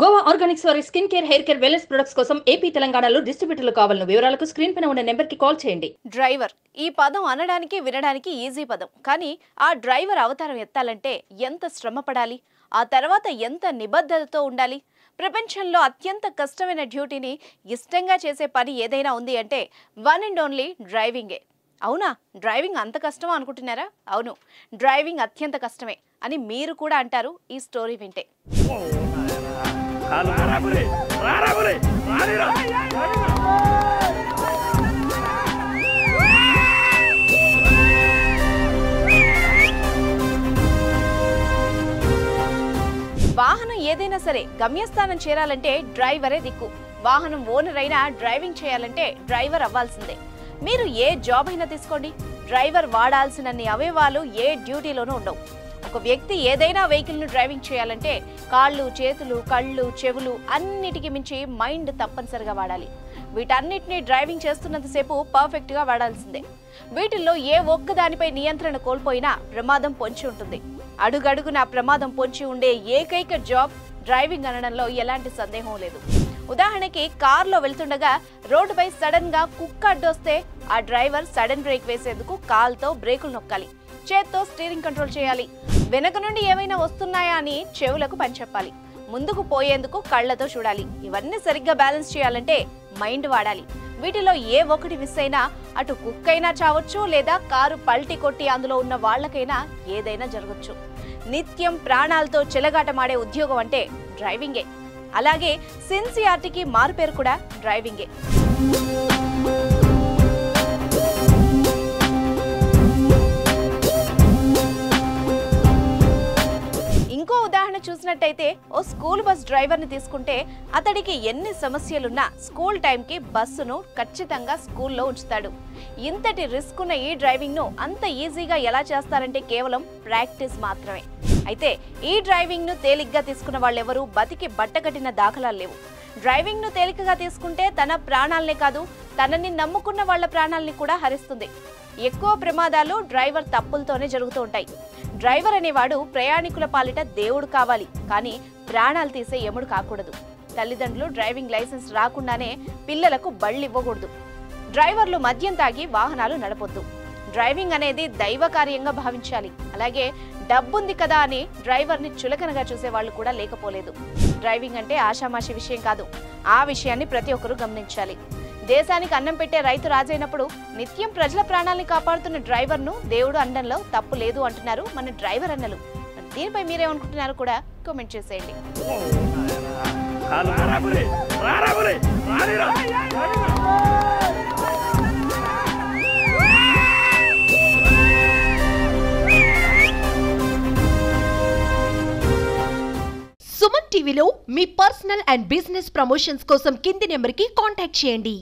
Goa Organics వారి skin care, hair care, wellness products కోసం AP, తెలంగాణలో డిస్ట్రిబ్యూటర్లు కావాలను వివరాలకు స్క్రీన్ పైన ఉన్న నెంబర్కి కాల్ చేయండి. డ్రైవర్ ఈ పదం అనడానికి వినడానికి ఈజీ పదం, కానీ ఆ డ్రైవర్ అవతారం ఎత్తాలంటే ఎంత శ్రమ పడాలి, ఆ తర్వాత ఎంత నిబద్ధతతో ఉండాలి. ప్రపంచంలో అత్యంత కష్టమైన డ్యూటీని ఇష్టంగా చేసే పని ఏదైనా ఉంది అంటే వన్ అండ్ ఓన్లీ డ్రైవింగే. అవునా, డ్రైవింగ్ అంత కష్టమా అనుకుంటున్నారా? అవును, డ్రైవింగ్ అత్యంత కష్టమే అని మీరు కూడా అంటారు ఈ స్టోరీ వింటే. వాహనం ఏదైనా సరే గమ్యస్థానం చేరాలంటే డ్రైవరే దిక్కు. వాహనం ఓనర్ అయినా డ్రైవింగ్ చేయాలంటే డ్రైవర్ అవ్వాల్సిందే. మీరు ఏ జాబ్ అయినా తీసుకోండి, డ్రైవర్ వాడాల్సినన్ని అవయవాలు ఏ డ్యూటీలోనూ ఉండవు. ఒక వ్యక్తి ఏదైనా వెహికల్ను డ్రైవింగ్ చేయాలంటే కాళ్ళు, చేతులు, కళ్ళు, చెవులు అన్నిటికీ మించి మైండ్ తప్పనిసరిగా వాడాలి. వీటన్నిటిని డ్రైవింగ్ చేస్తున్నంతసేపు పర్ఫెక్ట్గా వాడాల్సిందే. వీటిల్లో ఏ ఒక్కదానిపై నియంత్రణ కోల్పోయినా ప్రమాదం పొంచి ఉంటుంది. అడుగడుగున ప్రమాదం పొంచి ఉండే ఏకైక జాబ్ డ్రైవింగ్ అనడంలో ఎలాంటి సందేహం లేదు. ఉదాహరణకి కారులో వెళ్తుండగా రోడ్డుపై సడన్ గా కుక్క అడ్డొస్తే ఆ డ్రైవర్ సడన్ బ్రేక్ వేసేందుకు కాల్తో బ్రేకులు నొక్కాలి, చేత్తో స్టీరింగ్ కంట్రోల్ చేయాలి. వెనక నుండి ఏమైనా వస్తున్నాయా అని చెవులకు పని చెప్పాలి, ముందుకు పోయేందుకు కళ్లతో చూడాలి. ఇవన్నీ సరిగ్గా బ్యాలెన్స్ చేయాలంటే మైండ్ వాడాలి. వీటిలో ఏ ఒకటి మిస్ అయినా అటు కుక్కైనా చావచ్చు, లేదా కారు పల్టీ కొట్టి అందులో ఉన్న వాళ్లకైనా ఏదైనా జరగచ్చు. నిత్యం ప్రాణాలతో చెలగాటమాడే ఉద్యోగం అంటే డ్రైవింగే. అలాగే సిన్సియారిటీకి మారుపేరు కూడా డ్రైవింగే. ఇంకో ఉదాహరణ చూసినట్టయితే ఓ స్కూల్ బస్ డ్రైవర్ని తీసుకుంటే అతడికి ఎన్ని సమస్యలున్నా స్కూల్ టైంకి బస్సును ఖచ్చితంగా స్కూల్లో ఉంచుతాడు. ఇంతటి రిస్క్ ఉన్న ఈ డ్రైవింగ్ను అంత ఈజీగా ఎలా చేస్తారంటే కేవలం ప్రాక్టీస్ మాత్రమే. అయితే ఈ డ్రైవింగ్ను తేలిగ్గా తీసుకున్న వాళ్ళెవరూ బతికి బట్టకట్టిన దాఖలాలు లేవు. డ్రైవింగ్ను తేలికగా తీసుకుంటే తన ప్రాణాలనే కాదు, తనని నమ్ముకున్న వాళ్ళ ప్రాణాలని కూడా హరిస్తుంది. ఎక్కువ ప్రమాదాలు డ్రైవర్ తప్పులతోనే జరుగుతూ ఉంటాయి. డ్రైవర్ అనేవాడు ప్రయాణికుల పాలిట దేవుడు కావాలి, కానీ ప్రాణాలు తీసే యముడు కాకూడదు. తల్లిదండ్రులు డ్రైవింగ్ లైసెన్స్ రాకుండానే పిల్లలకు బళ్ళు ఇవ్వకూడదు. డ్రైవర్లు మద్యం తాగి వాహనాలు నడపొద్దు. డ్రైవింగ్ అనేది దైవ కార్యంగా భావించాలి. అలాగే డబ్బుంది కదా అని డ్రైవర్ని చులకనగా చూసే వాళ్ళు కూడా లేకపోలేదు. డ్రైవింగ్ అంటే ఆషామాషి విషయం కాదు. ఆ విషయాన్ని ప్రతి ఒక్కరూ గమనించాలి. దేశానికి అన్నం పెట్టే రైతు రాజైనప్పుడు నిత్యం ప్రజల ప్రాణాలని కాపాడుతున్న డ్రైవర్ను దేవుడు అనడంలో తప్పు లేదు అంటున్నారు మన డ్రైవర్ అన్నలు. దీనిపై మీరేమనుకుంటున్నారో కూడా కామెంట్ చేసేయండి. సుమన్ టీవీలో మీ పర్సనల్ అండ్ బిజినెస్ ప్రమోషన్స్ కోసం కింది నెంబర్కి కాంటాక్ట్ చేయండి.